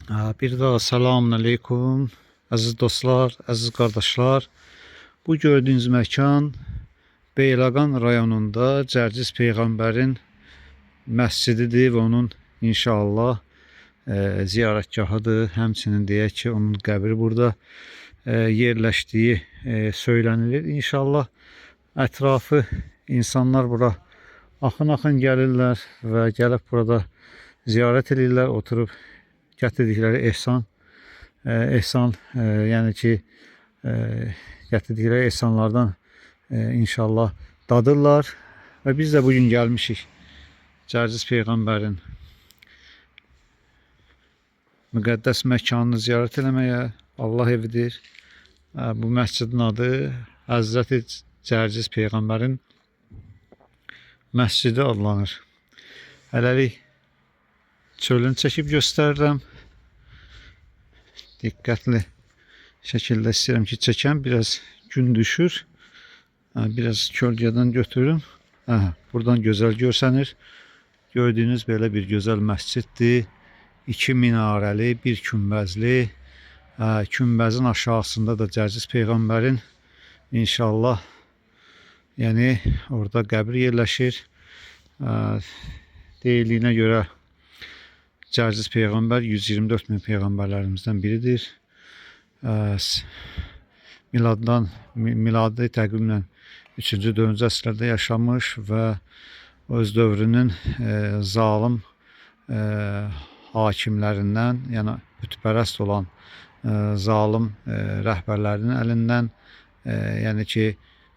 Bir daha selamun aleyküm. Aziz dostlar, aziz kardeşler. Bu gördüğünüz mekan Beyləqan rayonunda Cərciz Peyğəmbərin məscididir ve onun inşallah ziyarətgahıdır. Həmçinin deyək ki, onun qəbri burada yerləşdiyi söylənilir. İnşallah ətrafı insanlar bura axın gəlirlər və gəlib burada ziyarət edirlər, oturub gətirdikləri ehsan, yəni ki, gətirdikləri ehsanlardan inşallah dadırlar və biz də bugün gəlmişik Cərciz Peyğəmbərin müqəddəs məkanını ziyarət eləməyə. Allah evidir. Bu məscidin adı Həzrəti Cərciz Peyğəmbərin məscidi adlanır. Hələlik çölünü çəkib göstərirəm. Diqqətli şəkildə istəyirəm ki, çəkəm. Biraz gün düşür. Biraz kölgədən götürürüm. Buradan gözəl görsənir. Gördüyünüz belə bir gözəl məsciddir. 2 minarəli, bir kümbezli. Kümbezin aşağısında da Cərciz Peyğəmbərin inşallah, yəni orada qəbri yerləşir. Deyildiyinə görə Cərciz Peyğəmbər 124 min peyğəmbərlərimizdən biridir. Miladi təqvimlə 3-cü, 4-cü əsrlərdə yaşamış və öz dövrünün zalim hakimlərindən, yəni bütpərəst olan zalim rəhbərlərinin əlindən, yəni ki,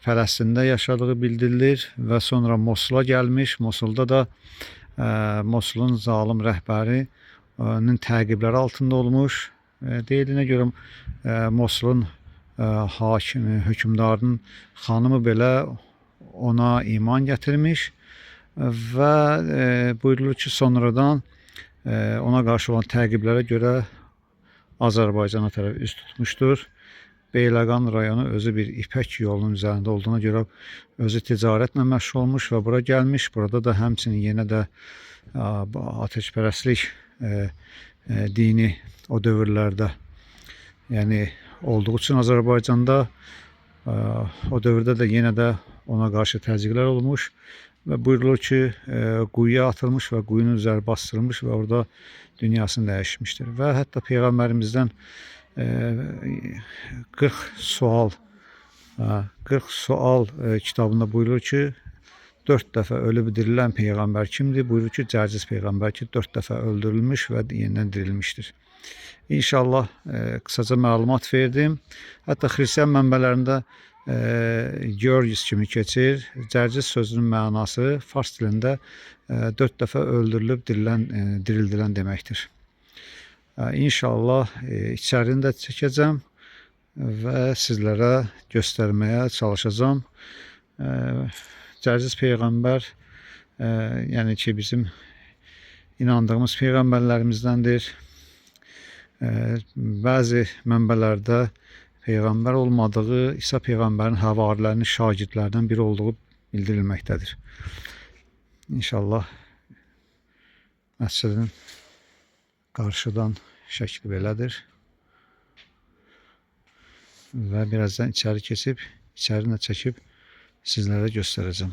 Fələstində yaşadığı bildirilir və sonra Mosula gəlmiş. Mosulda da Mosulun zalim rəhbərinin təqibləri altında olmuş. Deyilənə görə Mosulun hakimi, hökümdarının xanımı belə ona iman gətirmiş və buyurulur ki, sonradan ona qarşı olan təqiblərə görə Azərbaycana tərəf üst tutmuşdur. Beyləqan rayonu özü bir ipək yolunun üzərində olduğuna görə özü ticarətlə məşğul olmuş və bura gəlmiş. Burada da həmçinin yenə də ateşpərəstlik dini o dövrlərdə, yəni olduğu üçün Azərbaycanda o dövrdə də yenə də ona qarşı təzyiqlər olmuş və buyurulur ki, quyuya atılmış və quyunun üzəri bastırılmış və orada dünyasını dəyişmişdir. Və hətta Peyğəmbərimizdən 40 sual kitabında buyurur ki, 4 dəfə ölüb dirilən Peyğəmbər kimdir? Buyurur ki, Cərciz Peyğəmbər ki, 4 dəfə öldürülmüş və yenidən dirilmişdir. İnşallah qısaca məlumat verdim. Hətta xristiyan mənbələrində Georgis kimi keçir. Cərciz sözünün mənası fars dilində 4 dəfə öldürülüb dirildilən deməkdir. İnşallah içərini də çəkəcəm və sizlərə göstərməyə çalışacağım. Cərciz Peyğəmbər, yəni ki, bizim inandığımız peyğəmbərlərimizdəndir. Bəzi mənbələrdə Peyğəmbər olmadığı, İsa Peyğəmbərin həvarilərinin şagirdlərdən biri olduğu bildirilməkdədir. İnşallah məscidin qarşıdan şəkli belədir və birazdan içəri keçib, içərini çəkib sizlərə göstərəcəm.